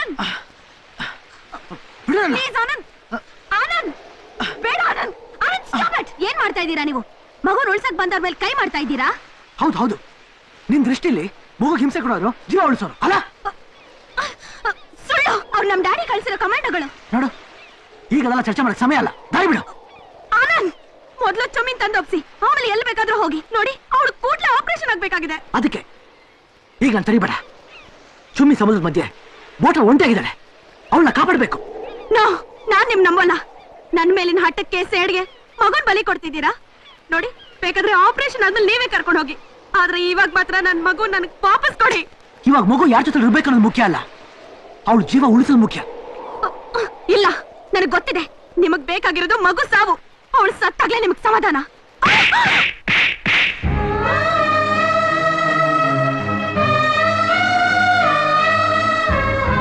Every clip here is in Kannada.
ಆನಂದ್ ಪ್ಲೀಸ್ ಆನಂದ್ ಆನಂದ್ ಬೇಡ ಆನಂದ್ ಆನಂದ್ ಸ್ಟಾಪ್ ಇಟ್ ಏನ್ ಮಾಡ್ತಾ ಇದ್ದೀರಾ ನೀವು ಮಗುನ ಉಳ್ಸಕ್ ಬಂದವ್ರ ಮೇಲೆ ಕೈ ಮಾಡ್ತಾ ಇದ್ದೀರಾ ಹೌದು ಹೌದು ನಿನ್ ದೃಷ್ಟಿಲಿ ಮಗು ಹಿಂಸೆ ಕೊಡೋರು ಜೀವ ಉಳಿಸೋರು ಅಲ್ಲ ಸುಳ್ಳು ಅವ್ರು ನಮ್ ಡ್ಯಾಡಿ ಕಳ್ಸಿರೋ ಕಮಾಂಡೋಗಳು ನೋಡು ಈಗ ಅದೆಲ್ಲ ಚರ್ಚೆ ಮಾಡಕ್ ಸಮಯ ಅಲ್ಲ ದಾರಿ ಬಿಡು ಆನಂದ್ ಮೊದ್ಲು ಚುಮ್ಮಿನ್ ತಂದೊಪ್ಸಿ ಆಮೇಲೆ ಎಲ್ಲಿ ಬೇಕಾದ್ರೂ ಹೋಗಿ ನೋಡಿ ಅವಳು ಕೂಡ್ಲೆ ಆಪರೇಷನ್ ಆಗ್ಬೇಕಾಗಿದೆ ಅದಕ್ಕೆ ಈಗ ನಾನು ತಡಿಬೇಡ ಚುಮ್ಮಿ ಸಮುದ್ರದ ಮಧ್ಯೆ ಬೋಟ ಒಂಟಿಯಾಗಿದ್ದಾಳೆ ಅವಳನ್ನ ಕಾಪಾಡಬೇಕು ನಾನ್ ನಿಮ್ ನಂಬಲ್ಲ ನನ್ ಮೇಲಿನ ಹಠಕ್ಕೆ ಸೇಡ್ಗೆ ಮಗನ್ ಬಲಿ ಕೊಡ್ತಿದ್ದೀರಾ ನೋಡಿ ಬೇಕಾದ್ರೆ ಆಪರೇಷನ್ ಆದ್ಮೇಲೆ ನೀವೇ ಕರ್ಕೊಂಡು ಹೋಗಿ ಆದ್ರೆ ಇವಾಗ ಮಾತ್ರ ನನ್ ಮಗು ನನ್ಗೆ ವಾಪಸ್ ಕೊಡಿ ಇವಾಗ ಮಗು ಯಾರ ಜೊತೆ ಇರ್ಬೇಕು ಅನ್ನೋದು ಮುಖ್ಯ ಅಲ್ಲ ಅವಳು ಜೀವ ಉಳಿಸೋದು ಮುಖ್ಯ ಇಲ್ಲ ನನಗ್ ಗೊತ್ತಿದೆ ನಿಮಗ್ ಬೇಕಾಗಿರೋದು ಮಗು ಸಾವು ಅವಳು ಸತ್ತಾಗ್ಲೇ ನಿಮಗ್ ಸಮಾಧಾನ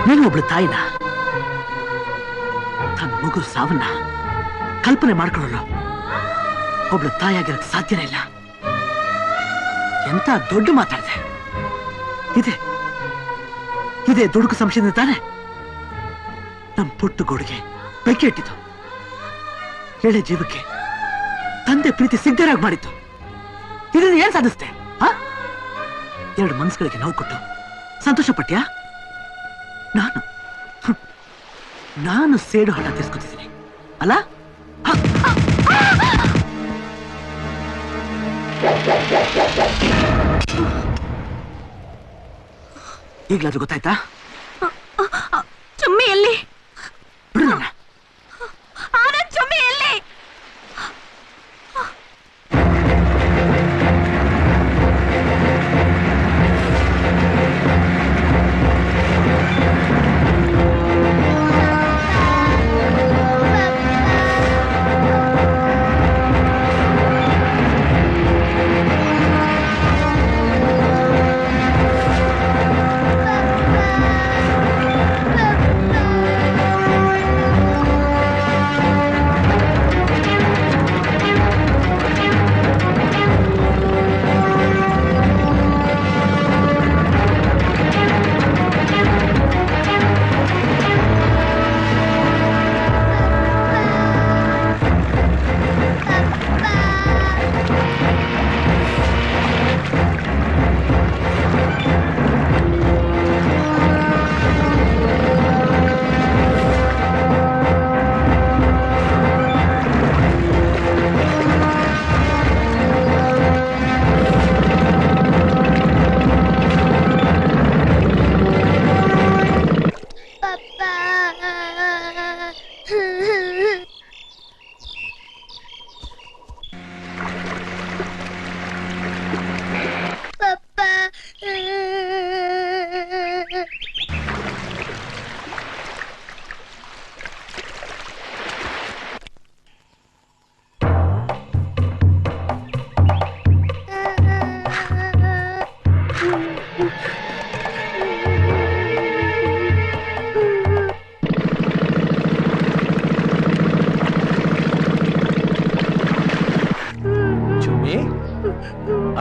ನೀನು ಒಬ್ಳು ತಾಯಿನ ತನ್ನ ಮಗು ಸಾವನ್ನ ಕಲ್ಪನೆ ಮಾಡ್ಕೊಳ್ಳಲ್ಲ ಒಬ್ಳು ತಾಯಿಯಾಗಿರಕ್ಕೆ ಸಾಧ್ಯನೇ ಇಲ್ಲ ಎಂತ ದೊಡ್ಡ ಮಾತಾಡಿದೆ ಇದೇ ದುಡುಕು ಸಂಶಯದಿಂದ ತಾನೆ ನಮ್ ಪುಟ್ಟು ಗೋಡಿಗೆ ಬೆಂಕಿ ಇಟ್ಟಿತು ಎಳೆ ಜೀವಕ್ಕೆ ತಂದೆ ಪ್ರೀತಿ ಸಿಗ್ದರಾಗಿ ಮಾಡಿತ್ತು ಇದನ್ನ ಏನ್ ಸಾಧಿಸ್ತೆ ಎರಡು ಮನಸ್ಸುಗಳಿಗೆ ನೋವು ಕೊಟ್ಟು ಸಂತೋಷ ಪಟ್ಯಾ ನಾನು ಸೇಡು ಹಣ ತೀರ್ಸ್ಕೊತಿದ್ದೀನಿ ಅಲ್ಲ ಈಗ್ಲಾದ್ರೂ ಗೊತ್ತಾಯ್ತಾ ಚುಮ್ಮಿ ಎಲ್ಲಿ ಬಿಡು ನನ್ನ ಆನಂದ್ ಚುಮ್ಮಿ ಎಲ್ಲಿ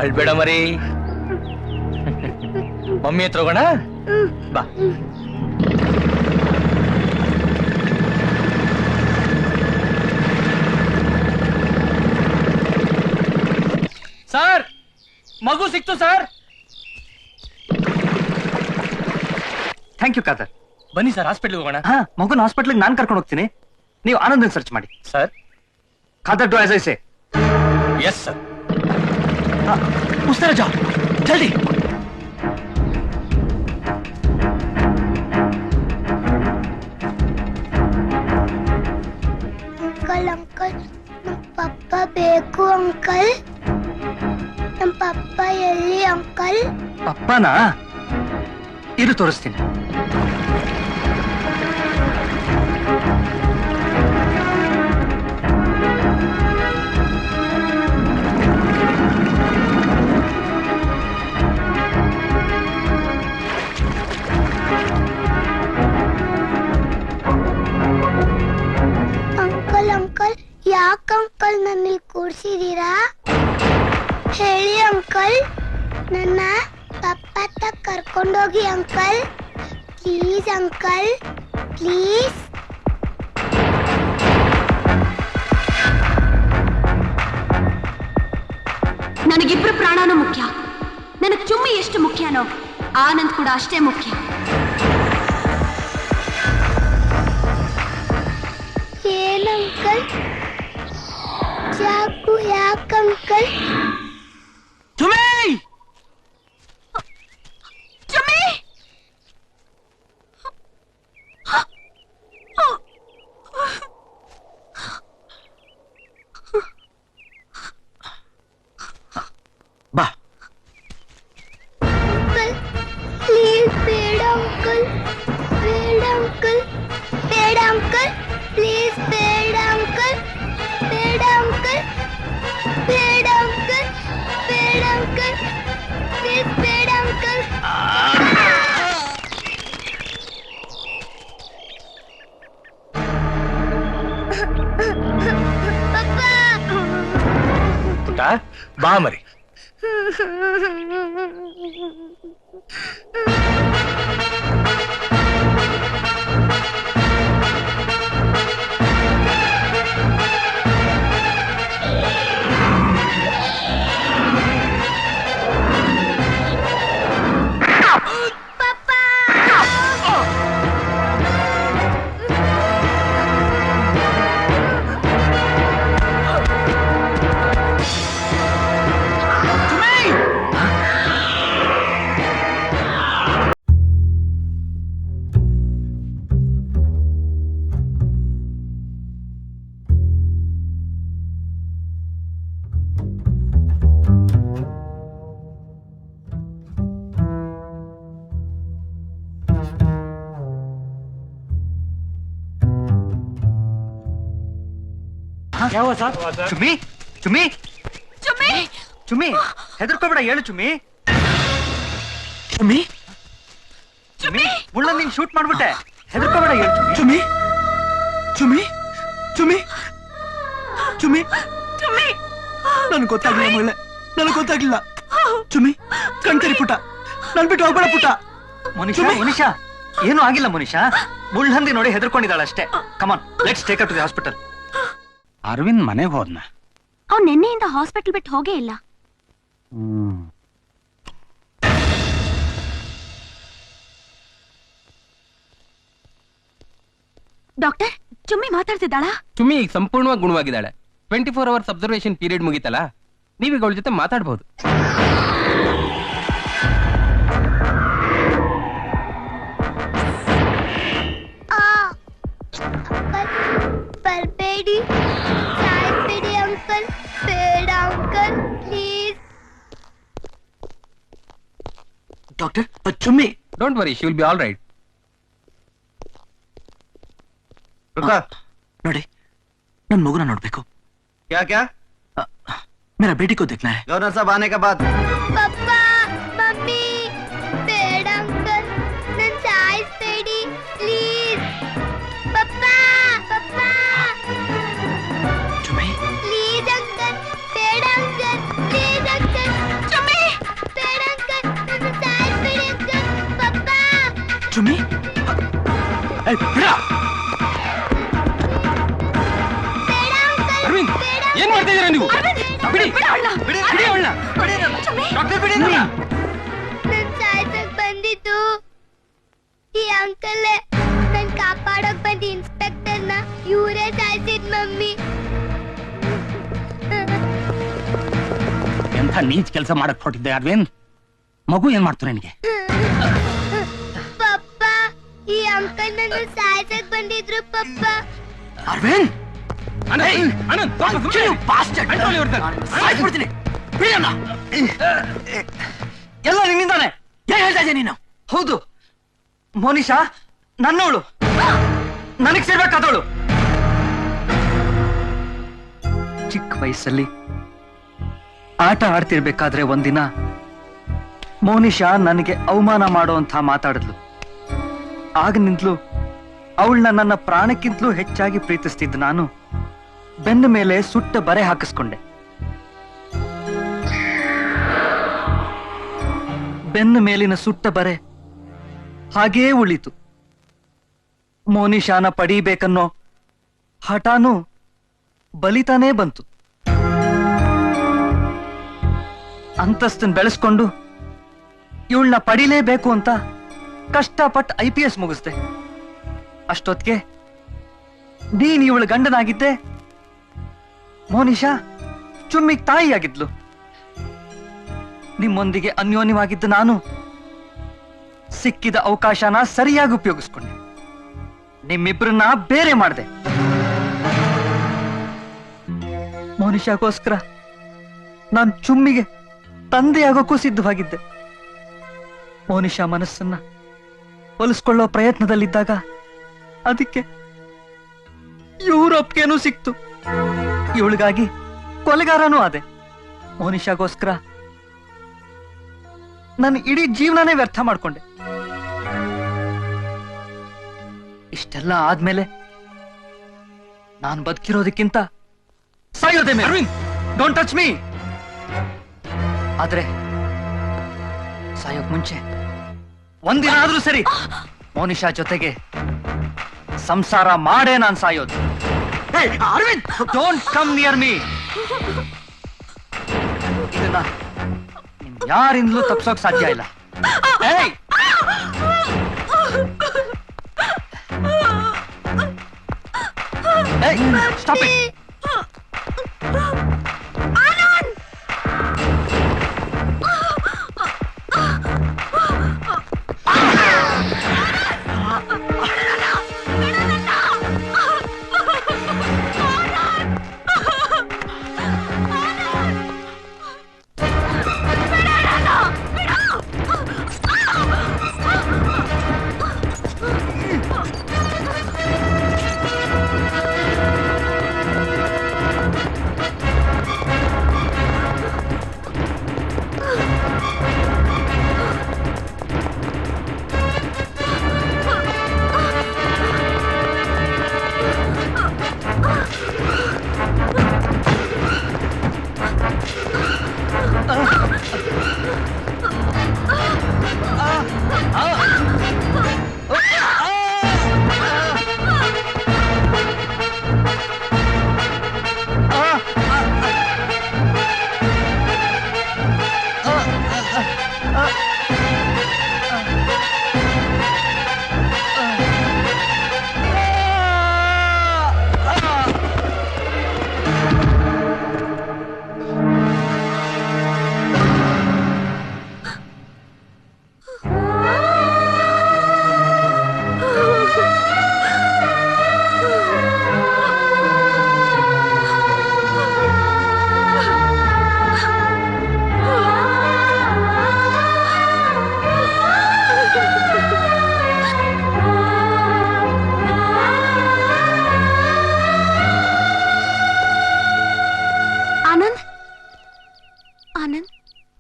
ಅಳ್ಬೇಡ ಮರಿ ಮಮ್ಮಿ ಹತ್ರ ಹೋಗೋಣ ಬಾ ಸರ್ ಮಗು ಸಿಕ್ತು ಸರ್ ಥ್ಯಾಂಕ್ ಯು ಕಾದರ್ ಬನ್ನಿ ಸರ್ ಹಾಸ್ಪಿಟ್ಲ್ಗೆ ಹೋಗೋಣ ಮಗುನ ಹಾಸ್ಪಿಟ್ಲಿಗೆ ನಾನು ಕರ್ಕೊಂಡು ಹೋಗ್ತೀನಿ ನೀವು ಆನಂದನ್ ಸರ್ಚ್ ಮಾಡಿ sir Khader do as I say yes sir उस तरह जाओ जल्दी अंकल अंकल नम पापा ಬೇಕು अंकल नम पापा ಎಲ್ಲಿ अंकल ಪಪ್ಪನಾ ಇರು ತೋರಿಸ್ತೀನಿ ಯಾಕೆ ಅಂಕಲ್ ನನ್ನ ಕೂರ್ಸಿದೀರಾ ಹೇಳಿ ಅಂಕಲ್ ನನ್ನ ಪಪ್ಪ ಕರ್ಕೊಂಡೋಗಿ ಅಂಕಲ್ ಅಂಕಲ್ ಪ್ಲೀಸ್. ನನಗಿಬ್ರು ಪ್ರಾಣನೂ ಮುಖ್ಯ. ನನಗ್ ಚುಮ್ಮಿ ಎಷ್ಟು ಮುಖ್ಯನೋ ಆನಂದ್ ಕೂಡ ಅಷ್ಟೇ ಮುಖ್ಯ. ಏನಂಕಲ್? ಚಾಕು ಯಾಕಂಕಲ್? ಚುಮ್ಮಿ! ಚುಮ್ಮಿ! ಬಾ. ಅಂಕಲ್ ಪ್ಲೀಸ್ ಬೇಡ ಅಂಕಲ್, ಬೇಡ ಅಂಕಲ್, ಬೇಡ ಅಂಕಲ್, ಪ್ಲೀಸ್ ಬೇಡ ಅಂಕಲ್, ಬೇಡ ಅಂಕಲ್, ಬೇಡ ಅಂಕಲ್, ಬೇಡ ಅಂಕಲ್, ಪ್ಲೀಸ್ ಬೇಡ ಅಂಕಲ್. ಪಪ್ಪ ಪುಟ್ಟ ಬಾ ಮರಿ. ಯಾವ ಸರ್? ಚುಮ್ಮಿ ಚುಮ್ಮಿ ಚುಮ್ಮಿ! ಚುಮ್ಮಿ ಹೆದರ್ಕೋಬೇಡ, ಹೇಳು ಚುಮ್ಮಿ. ಚುಮ್ಮಿ ಚುಮ್ಮಿ ಮುಳ್ಳ ನೀನ್ ಶೂಟ್ ಮಾಡ್ಬಿಟ್ಟೆ, ಹೆದರ್ಕೋಬೇಡ, ಹೇಳು ಚುಮ್ಮಿ. ಚುಮ್ಮಿ ಚುಮ್ಮಿ ಚುಮ್ಮಿ ಚುಮ್ಮಿ ಚುಮ್ಮಿ! ನನ್ಗೆ ಗೊತ್ತಾಗ್ಲಿಲ್ಲ ಮಗಳೇ, ನನಗೆ ಗೊತ್ತಾಗ್ಲಿಲ್ಲ. ಚುಮ್ಮಿ ಕಣ್ಕರಿ ಪುಟ, ನನ್ ಬಿಟ್ಟು ಹೋಗ್ಬೇಡ ಪುಟ. ಮೋನಿಶಾ ಮೋನಿಶಾ ಏನೂ ಆಗಿಲ್ಲ ಮೋನಿಶಾ, ಮುಳ್ಳಂದಿ ನೋಡಿ ಹೆದರ್ಕೊಂಡಿದ್ದಾಳ ಅಷ್ಟೇ. Come on let's take to the hospital. Arvind ಮನೆಗೆ ಹೋದ್ನ? ಅವ್ನು ನಿನ್ನೆಯಿಂದ ಹಾಸ್ಪಿಟಲ್ ಬಿಟ್ಟು ಹೋಗೇ ಇಲ್ಲ. ಡಾಕ್ಟರ್, ಚುಮ್ಮಿ ಮಾತಾಡ್ತಿದ್ದಾಳಾ? ಚುಮ್ಮಿ ಈಗ ಸಂಪೂರ್ಣವಾಗಿ ಗುಣವಾಗಿದ್ದಾಳೆ. 24 ಅವರ್ಸ್ ಅಬ್ಸರ್ವೇಷನ್ ಪೀರಿಯಡ್ ಮುಗಿತಲ್ಲ, ನೀವೀಗ ಅವಳ ಜೊತೆ ಮಾತಾಡ್ಬೋದು. ಬರಬೇಡಿ, ಸಾಯ್ಬೇಡಿ ಅಂಕಲ್, ಬೇಡ uncle please. Doctor, Chummi don't worry, she will be all right. ನೋಡಿ, ನನ್ ಮಗುನ ನೋಡ್ಬೇಕು. क्या क्या? मेरा बेटी को देखना है. गवर्नर साहब आने के बाद. ಪಪ್ಪಾ ಮಮ್ಮಿ ಬೇಡ ಅಂಕಲ್, ನನ್ ಸಾಯಿಸ್ಬೇಡಿ please. Papa papa Chummi please uncle, ಬೇಡ ಅಂಕಲ್, ಪ್ಲೀಸ್ ಅಂಕಲ್. ಚುಮ್ಮಿ ಬೇಡ ಅಂಕಲ್, ನನ್ನ ಸಾಯಿಸ್ಬೇಡಿ ಅಂಕಲ್. ಪಪ್ಪಾ ಚುಮ್ಮಿ ಬಿಡ. ಬೇಡ ಅಂಕಲ್, ಅರವಿಂದ್, ಬೇಡ ಏನ್ ಮಾಡ್ತಾ ಇದೀರಾ ನೀವು? ಬಿಡಿ ಬಿಡಿ ಅವಳನ್ನ, ಡಾಕ್ಟರ್ ಬಿಡಿ. ನನ್ ಸಾಯ್ಸಕ್ ಬಂದಿದ್ದು ಈ ಅಂಕಲ್, ನನ್ ಕಾಪಾಡಕ್ ಬಂದ ಇನ್ಸ್ಪೆಕ್ಟರ್ನ ಇವರೇ ಸಾಯ್ಸಿದ್ ಮಮ್ಮಿ. ಎಂಥ ನೀಚ್ ಕೆಲಸ ಮಾಡಕ್ ಹೊರಟಿದ್ದೆ ಅರವಿಂದ್. ಮಗು ಏನ್ ಮಾಡ್ತಾರೆ ನಿನಗೆ? ಪಪ್ಪ, ಈ ಅಂಕಲ್ ನನ್ನ ಸಾಯ್ಸಕ್ ಬಂದಿದ್ರು ಪಪ್ಪ. ಅರವಿಂದ್, ಆನಂದ್, ಸ್ವಲ್ಪ ಸುಮ್ನೆ ಇರಿ. Control yourself. ಸಾಯ್ಬಿಡ್ತೀನಿ. ಬಿಡಣ್ಣ. ಎಲ್ಲ ನಿನ್ನಿಂದಾನೆ. ಏನ್ ಹೇಳ್ತಾ ಇದ್ಯಾ ನೀನು? ಹೌದು, ಮೋನಿಶಾ ನನ್ನವಳು, ನನಗ್ ಸೇರ್ಬೇಕಾದವಳು. ಚಿಕ್ಕ ವಯಸ್ಸಲ್ಲಿ ಆಟ ಆಡ್ತಿರ್ಬೇಕಾದ್ರೆ ಒಂದಿನ ಮೋನಿಶಾ ನನಗೆ ಅವಮಾನ ಮಾಡುವಂತ ಮಾತಾಡಿದ್ಲು. ಆಗನಿಂದಲೂ ಅವಳನ್ನ ನನ್ನ ಪ್ರಾಣಕ್ಕಿಂತಲೂ ಹೆಚ್ಚಾಗಿ ಪ್ರೀತಿಸ್ತಿದ್ದ ನಾನು ಬೆನ್ನ ಮೇಲೆ ಸುಟ್ಟ ಬರೆ ಹಾಕಿಸ್ಕೊಂಡೆ. ಬೆನ್ನ ಮೇಲಿನ ಸುಟ್ಟ ಬರೆ ಹಾಗೇ ಉಳಿತು. ಮೋನಿಶಾನ ಪಡೀಬೇಕನ್ನೋ ಹಠಾನು ಬಲಿತಾನೇ ಬಂತು. ಅಂತಸ್ತನ್ ಬೆಳೆಸ್ಕೊಂಡು ಇವಳನ್ನ ಪಡಿಲೇಬೇಕು ಅಂತ ಕಷ್ಟಪಟ್ಟು IPS ಮುಗಿಸ್ದೆ. ಅಷ್ಟೊತ್ತಿಗೆ ನೀನ್ ಇವಳ ಗಂಡನಾಗಿದ್ದೆ, ಮೋನಿಶಾ ಚುಮ್ಮಿಗ್ ತಾಯಿಯಾಗಿದ್ಲು. ನಿಮ್ಮೊಂದಿಗೆ ಅನ್ಯೋನ್ಯವಾಗಿದ್ದ ನಾನು ಸಿಕ್ಕಿದ ಅವಕಾಶನ ಸರಿಯಾಗಿ ಉಪಯೋಗಿಸ್ಕೊಂಡೆ. ನಿಮ್ಮಿಬ್ರನ್ನ ಬೇರೆ ಮಾಡಿದೆ. ಮೋನಿಶಾಗೋಸ್ಕರ ನಾನ್ ಚುಮ್ಮಿಗೆ ತಂದೆಯಾಗೋಕ್ಕೂ ಸಿದ್ಧವಾಗಿದ್ದೆ. ಮೋನಿಶಾ ಮನಸ್ಸನ್ನ ಒಲಿಸ್ಕೊಳ್ಳೋ ಪ್ರಯತ್ನದಲ್ಲಿದ್ದಾಗ ಅದಕ್ಕೆ ಯುರೋಪ್ಗೇನೂ ಸಿಕ್ತು. ಇವಳಿಗಾಗಿ ಕೊಲೆಗಾರನೂ ಆದೆ. ಮೋನಿಶಾಗೋಸ್ಕರ ನನ್ನ ಇಡೀ ಜೀವನನೇ ವ್ಯರ್ಥ ಮಾಡ್ಕೊಂಡೆ. ಇಷ್ಟೆಲ್ಲ ಆದ್ಮೇಲೆ ನಾನು ಬದುಕಿರೋದಕ್ಕಿಂತ ಸಾಯೋದೆ ಮೇಲೆ. Don't touch me. ಆದ್ರೆ ಸಾಯೋಕ್ ಮುಂಚೆ ಒಂದಿನ ಆದ್ರೂ ಸರಿ ಮೋನಿಶಾ ಜೊತೆಗೆ ಸಂಸಾರ ಮಾಡೇ ನಾನ್ ಸಾಯೋದು. Arvind, don't come near me. ಇದನ್ನ ಯಾರಿಂದಲೂ ತಪ್ಸೋಕ್ ಸಾಧ್ಯ ಇಲ್ಲ. ಏಯ್, ಸ್ಟಾಪ್ ಇಟ್.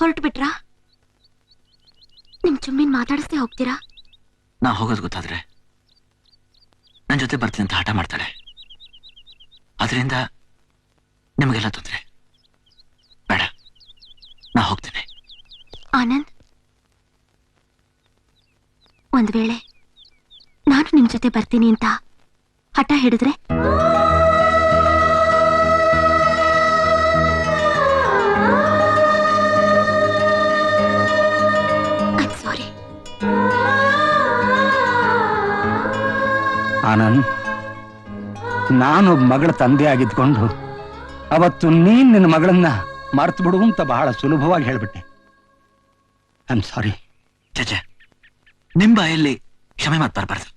ಹೊರಟು ಬಿಟ್ರಾ? ನಿಮ್ ಚುಮ್ಮಿನ್ ಮಾತಾಡಿಸ್ದೆ ಹೋಗ್ತೀರಾ? ನಾ ಹೋಗೋದು ಗೊತ್ತಾದ್ರೆ ನನ್ ಜೊತೆ ಬರ್ತೀನಿ ಅಂತ ಹಠ ಮಾಡ್ತಾಳೆ. ಅದರಿಂದ ನಿಮಗೆಲ್ಲ ತೊಂದ್ರೆ ಬೇಡ, ನಾ ಹೋಗ್ತೀನಿ. ಆನಂದ್, ಒಂದ್ ವೇಳೆ ನಾನು ನಿಮ್ ಜೊತೆ ಬರ್ತೀನಿ ಅಂತ ಹಠ ಹಿಡಿದ್ರೆ ಆನಂದ್, ನಾನೊಬ್ಬ ಮಗಳ ತಂದೆ ಆಗಿದ್ಕೊಂಡು ಅವತ್ತು ನೀನ್ ನಿನ್ನ ಮಗಳನ್ನ ಮರ್ತು ಬಿಡು ಅಂತ ಬಹಳ ಸುಲಭವಾಗಿ ಹೇಳ್ಬಿಟ್ಟೆ. I am sorry. ಚಚೆ, ನಿಮ್ ಬಾಯಲ್ಲಿ ಕ್ಷಮೆ ಮಾತು ಬರಬಾರ್ದು.